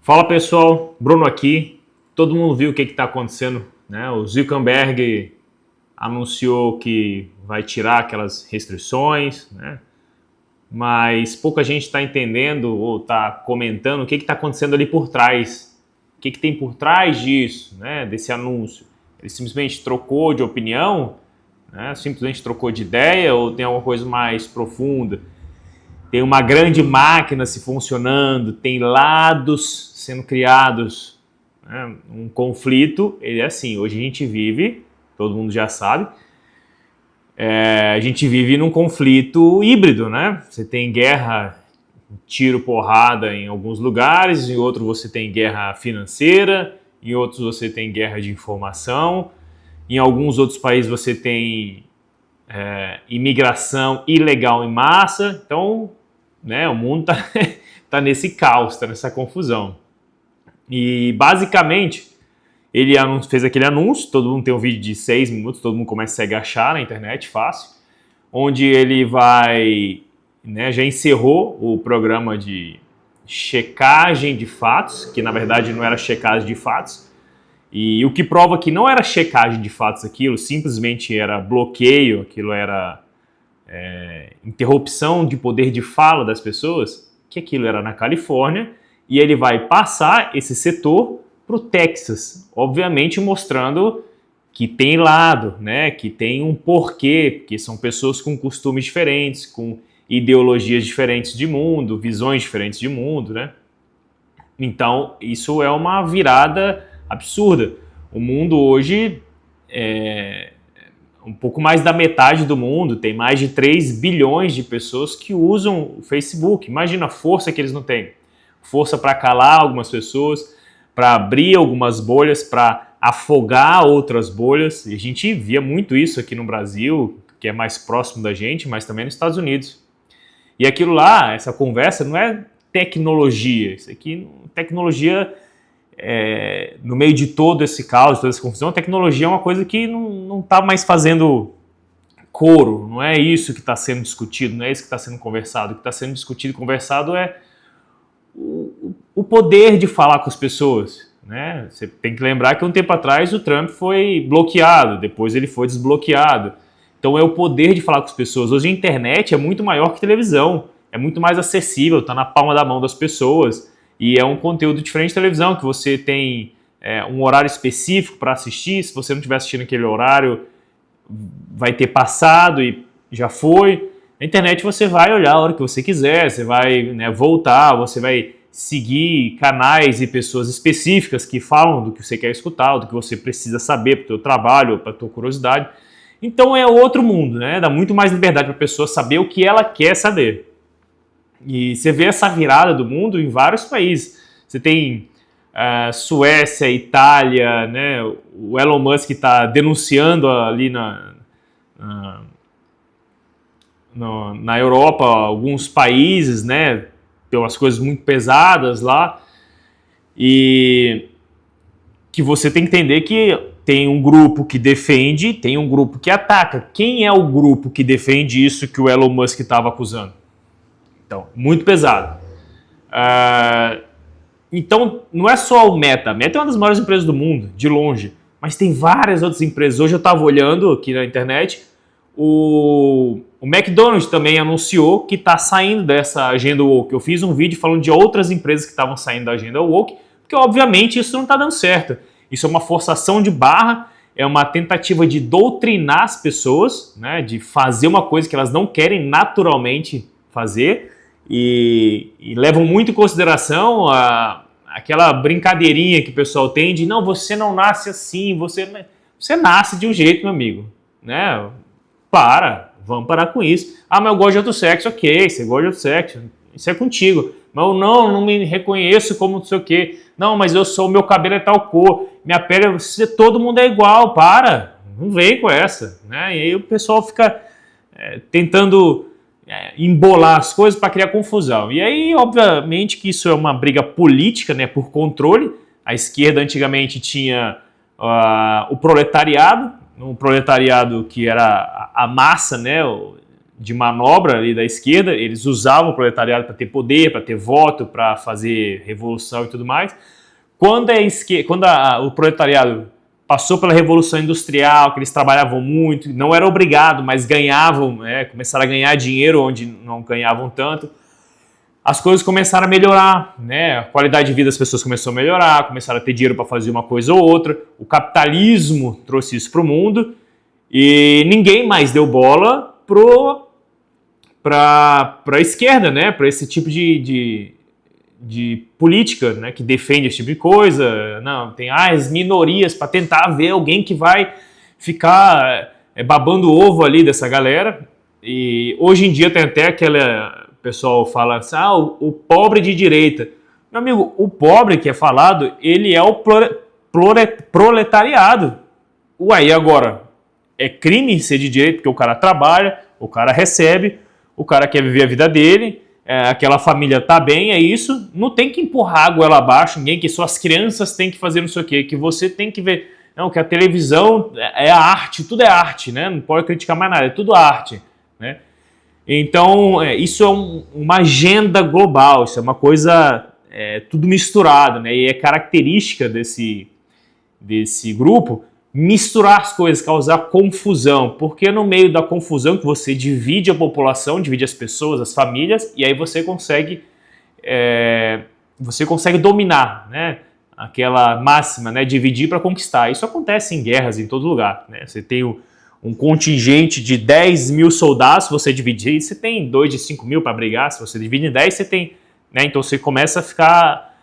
Fala pessoal, Bruno aqui. Todo mundo viu o que está acontecendo, né? O Zuckerberg anunciou que vai tirar aquelas restrições, né? Mas pouca gente está entendendo ou está comentando o que está acontecendo ali por trás. O que tem por trás disso, né? Desse anúncio. Ele simplesmente trocou de opinião, né? Simplesmente trocou de ideia ou tem alguma coisa mais profunda? Tem uma grande máquina se funcionando, tem lados sendo criados, né? Um conflito, ele é assim, hoje a gente vive, todo mundo já sabe, a gente vive num conflito híbrido, né? Você tem guerra, tiro, porrada em alguns lugares, em outros você tem guerra financeira, em outros você tem guerra de informação, em alguns outros países você tem imigração ilegal em massa, então, né, o mundo tá nesse caos, está nessa confusão. E basicamente ele fez aquele anúncio, todo mundo tem um vídeo de 6 minutos, todo mundo começa a se agachar na internet, fácil, onde ele vai, né, já encerrou o programa de checagem de fatos, que na verdade não era checagem de fatos, e o que prova que não era checagem de fatos aquilo, simplesmente era bloqueio, aquilo era interrupção de poder de fala das pessoas, que aquilo era na Califórnia, e ele vai passar esse setor para o Texas, obviamente mostrando que tem lado, né, que tem um porquê, que são pessoas com costumes diferentes, com ideologias diferentes de mundo, visões diferentes de mundo, né? Então, isso é uma virada absurda. O mundo hoje um pouco mais da metade do mundo, tem mais de 3 bilhões de pessoas que usam o Facebook. Imagina a força que eles não têm. Força para calar algumas pessoas, para abrir algumas bolhas, para afogar outras bolhas. E a gente via muito isso aqui no Brasil, que é mais próximo da gente, mas também nos Estados Unidos. E aquilo lá, essa conversa, não é tecnologia. Isso aqui, tecnologia, no meio de todo esse caos, toda essa confusão, a tecnologia é uma coisa que não está mais fazendo coro. Não é isso que está sendo discutido, não é isso que está sendo conversado. O que está sendo discutido e conversado é o poder de falar com as pessoas, né? Você tem que lembrar que um tempo atrás o Trump foi bloqueado, depois ele foi desbloqueado. Então é o poder de falar com as pessoas. Hoje a internet é muito maior que televisão, é muito mais acessível, está na palma da mão das pessoas e é um conteúdo diferente de televisão, que você tem um horário específico para assistir. Se você não estiver assistindo aquele horário, vai ter passado e já foi. Na internet você vai olhar a hora que você quiser, você vai, né, voltar, você vai seguir canais e pessoas específicas que falam do que você quer escutar, do que você precisa saber para o seu trabalho, para a tua curiosidade. Então é outro mundo, né? Dá muito mais liberdade para a pessoa saber o que ela quer saber. E você vê essa virada do mundo em vários países. Você tem Suécia, Itália, né? O Elon Musk está denunciando ali na Europa, alguns países, né? Tem umas coisas muito pesadas lá, e que você tem que entender que tem um grupo que defende, tem um grupo que ataca. Quem é o grupo que defende isso que o Elon Musk estava acusando? Então, muito pesado. Então, não é só o Meta. A Meta é uma das maiores empresas do mundo, de longe, mas tem várias outras empresas. Hoje eu estava olhando aqui na internet, o McDonald's também anunciou que está saindo dessa agenda woke. Eu fiz um vídeo falando de outras empresas que estavam saindo da agenda woke, porque obviamente isso não está dando certo. Isso é uma forçação de barra, é uma tentativa de doutrinar as pessoas, né, de fazer uma coisa que elas não querem naturalmente fazer, e levam muito em consideração aquela brincadeirinha que o pessoal tem de não, você não nasce assim, você nasce de um jeito, meu amigo, né? Vamos parar com isso. Ah, mas eu gosto de outro sexo. Ok, você gosta de outro sexo, isso é contigo. Mas eu não me reconheço como não sei o quê. Não, mas meu cabelo é tal cor, minha pele, todo mundo é igual, não vem com essa, né? E aí o pessoal fica tentando embolar as coisas para criar confusão. E aí, obviamente, que isso é uma briga política, né, por controle. A esquerda antigamente tinha o proletariado, um proletariado que era a massa, né, de manobra ali da esquerda, eles usavam o proletariado para ter poder, para ter voto, para fazer revolução e tudo mais. Quando o proletariado passou pela Revolução Industrial, que eles trabalhavam muito, não era obrigado, mas ganhavam, começaram a ganhar dinheiro onde não ganhavam tanto, as coisas começaram a melhorar, né? A qualidade de vida das pessoas começou a melhorar, começaram a ter dinheiro para fazer uma coisa ou outra, o capitalismo trouxe isso para o mundo e ninguém mais deu bola para a esquerda, né? Para esse tipo de política, né, que defende esse tipo de coisa. Não, tem as minorias para tentar ver alguém que vai ficar babando o ovo ali dessa galera. E hoje em dia tem até o pessoal fala assim, o pobre de direita. Meu amigo, o pobre que é falado, ele é o proletariado. Ué, e agora? É crime ser de direita porque o cara trabalha, o cara recebe, o cara quer viver a vida dele, aquela família tá bem, é isso. Não tem que empurrar a goela abaixo, ninguém, que só as crianças têm que fazer não sei o quê, que você tem que ver. Não, que a televisão é a arte, tudo é arte, né? Não pode criticar mais nada, é tudo arte, né? Então, isso é uma agenda global, isso é uma coisa tudo misturado, né? E é característica desse grupo misturar as coisas, causar confusão, porque no meio da confusão que você divide a população, divide as pessoas, as famílias, e aí você consegue dominar, né? Aquela máxima, né? Dividir para conquistar. Isso acontece em guerras em todo lugar, né? Você tem um contingente de 10 mil soldados, se você dividir, você tem 2 de 5 mil para brigar, se você divide em 10, você tem, né? Então você começa a ficar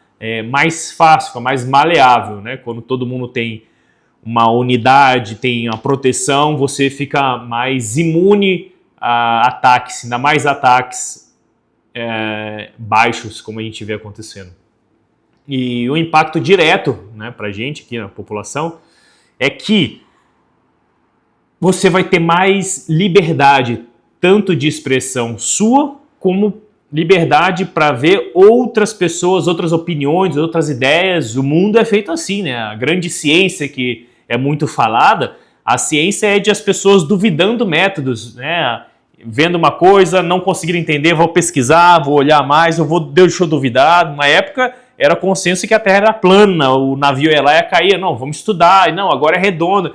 mais fácil, fica mais maleável, né? Quando todo mundo tem uma unidade, tem a proteção, você fica mais imune a ataques, ainda mais ataques baixos, como a gente vê acontecendo. E o impacto direto, né, para a gente aqui na população é que você vai ter mais liberdade, tanto de expressão sua, como liberdade para ver outras pessoas, outras opiniões, outras ideias. O mundo é feito assim, né? A grande ciência que é muito falada, a ciência é de as pessoas duvidando métodos, né? Vendo uma coisa, não conseguindo entender, vou pesquisar, vou olhar mais, deixa eu duvidar. Numa época era consenso que a Terra era plana, o navio ia lá e ia cair. Não, vamos estudar, não, agora é redonda.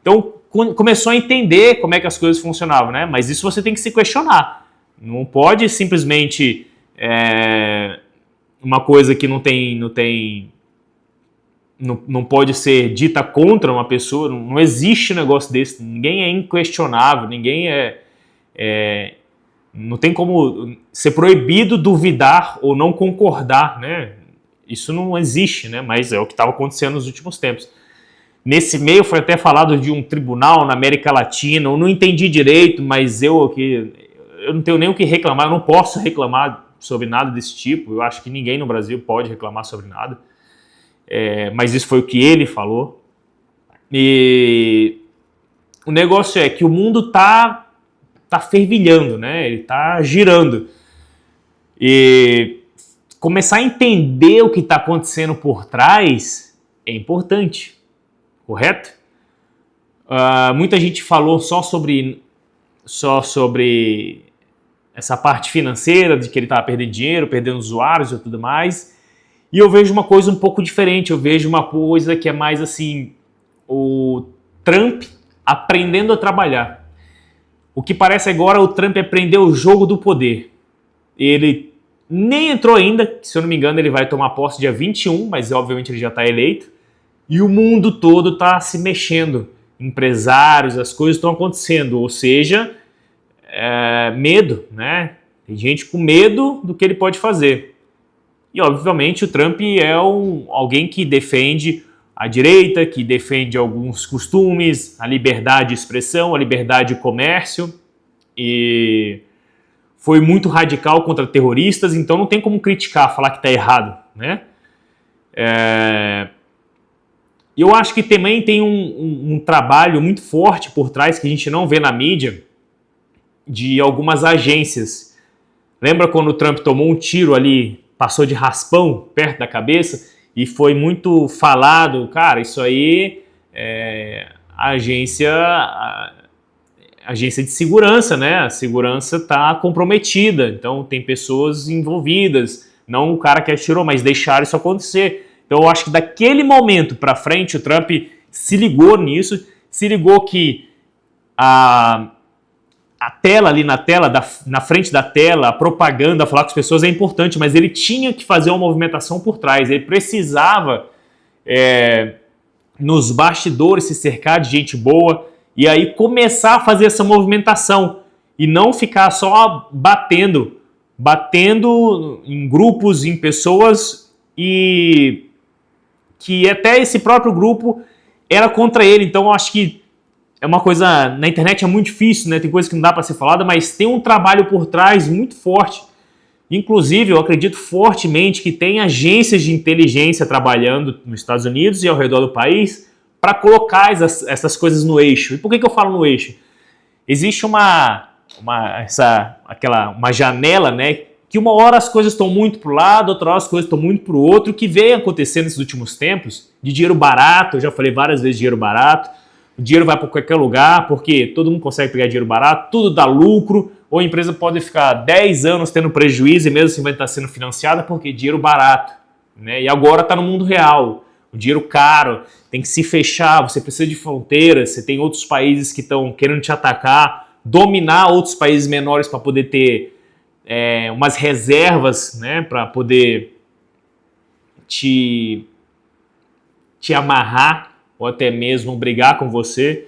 Então começou a entender como é que as coisas funcionavam, né? Mas isso você tem que se questionar. Não pode simplesmente uma coisa que não pode ser dita contra uma pessoa. Não existe um negócio desse. Ninguém é inquestionável, ninguém não tem como ser proibido duvidar ou não concordar, né? Isso não existe, né? Mas é o que estava acontecendo nos últimos tempos. Nesse meio foi até falado de um tribunal na América Latina, eu não entendi direito, mas eu não tenho nem o que reclamar, eu não posso reclamar sobre nada desse tipo, eu acho que ninguém no Brasil pode reclamar sobre nada, mas isso foi o que ele falou. E o negócio é que o mundo tá fervilhando, né? Ele tá girando. E começar a entender o que está acontecendo por trás é importante. Correto? Muita gente falou só sobre essa parte financeira, de que ele estava perdendo dinheiro, perdendo usuários e tudo mais. E eu vejo uma coisa um pouco diferente. Eu vejo uma coisa que é mais assim, o Trump aprendendo a trabalhar. O que parece agora, o Trump aprendeu o jogo do poder. Ele nem entrou ainda, se eu não me engano ele vai tomar posse dia 21, mas obviamente ele já está eleito. E o mundo todo está se mexendo, empresários, as coisas estão acontecendo, ou seja, medo, né? Tem gente com medo do que ele pode fazer. E obviamente o Trump é alguém que defende a direita, que defende alguns costumes, a liberdade de expressão, a liberdade de comércio, e foi muito radical contra terroristas, então não tem como criticar, falar que está errado, né? Eu acho que também tem um trabalho muito forte por trás que a gente não vê na mídia de algumas agências. Lembra quando o Trump tomou um tiro ali, passou de raspão perto da cabeça e foi muito falado, cara, isso aí a agência agência de segurança, né? A segurança está comprometida, então tem pessoas envolvidas, não o cara que atirou, mas deixaram isso acontecer. Então eu acho que daquele momento para frente o Trump se ligou nisso, se ligou que a tela ali na frente da tela, a propaganda, falar com as pessoas é importante, mas ele tinha que fazer uma movimentação por trás, ele precisava nos bastidores se cercar de gente boa e aí começar a fazer essa movimentação e não ficar só batendo em grupos, em pessoas e que até esse próprio grupo era contra ele. Então eu acho que é uma coisa, na internet é muito difícil, né? Tem coisa que não dá para ser falada, mas tem um trabalho por trás muito forte. Inclusive, eu acredito fortemente que tem agências de inteligência trabalhando nos Estados Unidos e ao redor do país para colocar essas coisas no eixo. E por que eu falo no eixo? Existe uma janela, né? Que uma hora as coisas estão muito para o lado, outra hora as coisas estão muito para o outro, que vem acontecendo nesses últimos tempos, de dinheiro barato, eu já falei várias vezes dinheiro barato, o dinheiro vai para qualquer lugar, porque todo mundo consegue pegar dinheiro barato, tudo dá lucro, ou a empresa pode ficar 10 anos tendo prejuízo e mesmo assim vai estar sendo financiada porque dinheiro barato, né? E agora está no mundo real, o dinheiro caro, tem que se fechar, você precisa de fronteiras, você tem outros países que estão querendo te atacar, dominar outros países menores para poder ter umas reservas, né, para poder te amarrar ou até mesmo brigar com você.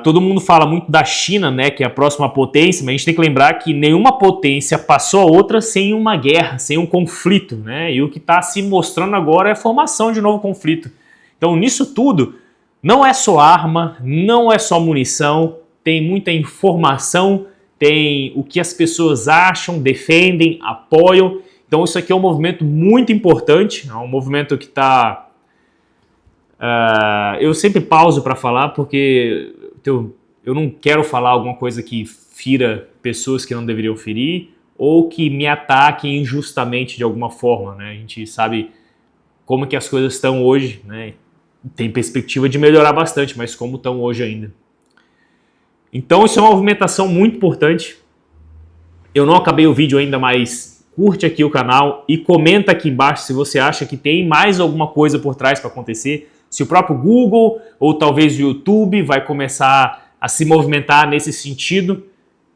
Todo mundo fala muito da China, né, que é a próxima potência, mas a gente tem que lembrar que nenhuma potência passou a outra sem uma guerra, sem um conflito, né? E o que está se mostrando agora é a formação de um novo conflito. Então, nisso tudo, não é só arma, não é só munição, tem muita informação, tem o que as pessoas acham, defendem, apoiam. Então, isso aqui é um movimento muito importante, é um movimento que está... eu sempre pauso para falar porque eu não quero falar alguma coisa que fira pessoas que não deveriam ferir ou que me ataquem injustamente de alguma forma, né? A gente sabe como que as coisas estão hoje, né? Tem perspectiva de melhorar bastante, mas como estão hoje ainda. Então isso é uma movimentação muito importante. Eu não acabei o vídeo ainda, mas curte aqui o canal e comenta aqui embaixo se você acha que tem mais alguma coisa por trás para acontecer. Se o próprio Google ou talvez o YouTube vai começar a se movimentar nesse sentido,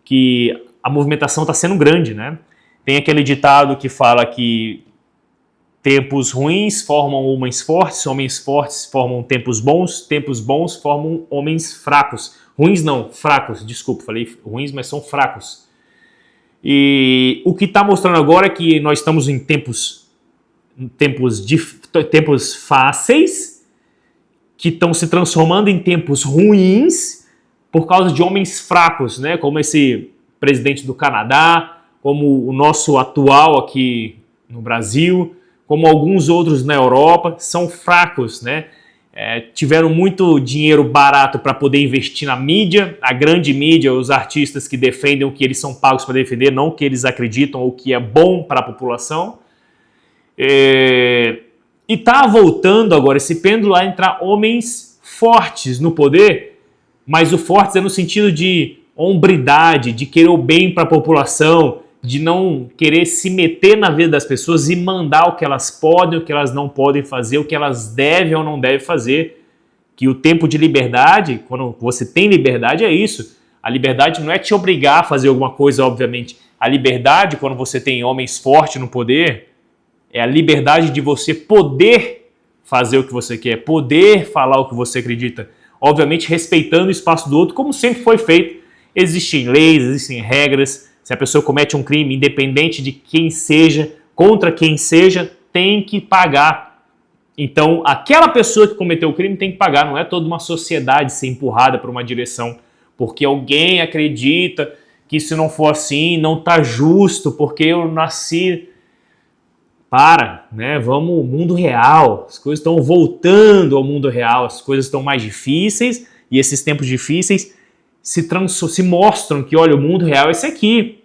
que a movimentação está sendo grande, né? Tem aquele ditado que fala que tempos ruins formam homens fortes formam tempos bons formam homens fracos. Ruins não, fracos, desculpa, falei ruins, mas são fracos. E o que está mostrando agora é que nós estamos em tempos fáceis, que estão se transformando em tempos ruins por causa de homens fracos, né? Como esse presidente do Canadá, como o nosso atual aqui no Brasil, como alguns outros na Europa, são fracos, né? Tiveram muito dinheiro barato para poder investir na mídia, a grande mídia, os artistas que defendem o que eles são pagos para defender, não o que eles acreditam ou o que é bom para a população. E está voltando agora esse pêndulo a entrar homens fortes no poder, mas o fortes é no sentido de hombridade, de querer o bem para a população, de não querer se meter na vida das pessoas e mandar o que elas podem, o que elas não podem fazer, o que elas devem ou não devem fazer. Que o tempo de liberdade, quando você tem liberdade, é isso. A liberdade não é te obrigar a fazer alguma coisa, obviamente. A liberdade, quando você tem homens fortes no poder, é a liberdade de você poder fazer o que você quer, poder falar o que você acredita. Obviamente respeitando o espaço do outro, como sempre foi feito. Existem leis, existem regras. Se a pessoa comete um crime, independente de quem seja, contra quem seja, tem que pagar. Então, aquela pessoa que cometeu o crime tem que pagar. Não é toda uma sociedade ser empurrada para uma direção porque alguém acredita que se não for assim, não está justo, porque eu nasci... Para, né? Vamos ao mundo real. As coisas estão voltando ao mundo real, as coisas estão mais difíceis e esses tempos difíceis se mostram que, olha, o mundo real é esse aqui.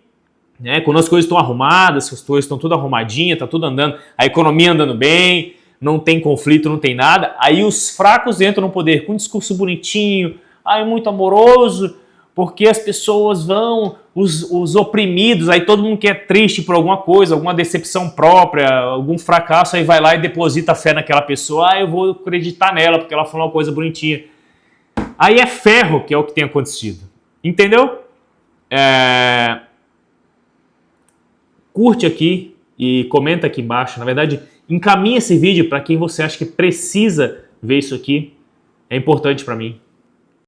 Né? Quando as coisas estão arrumadas, as coisas estão tudo arrumadinhas, está tudo andando, a economia andando bem, não tem conflito, não tem nada, aí os fracos entram no poder com um discurso bonitinho, é muito amoroso, porque as pessoas vão, os oprimidos, aí todo mundo que é triste por alguma coisa, alguma decepção própria, algum fracasso, aí vai lá e deposita fé naquela pessoa, eu vou acreditar nela porque ela falou uma coisa bonitinha. Aí é ferro, que é o que tem acontecido. Entendeu? Curte aqui e comenta aqui embaixo. Na verdade, encaminha esse vídeo para quem você acha que precisa ver isso aqui. É importante para mim.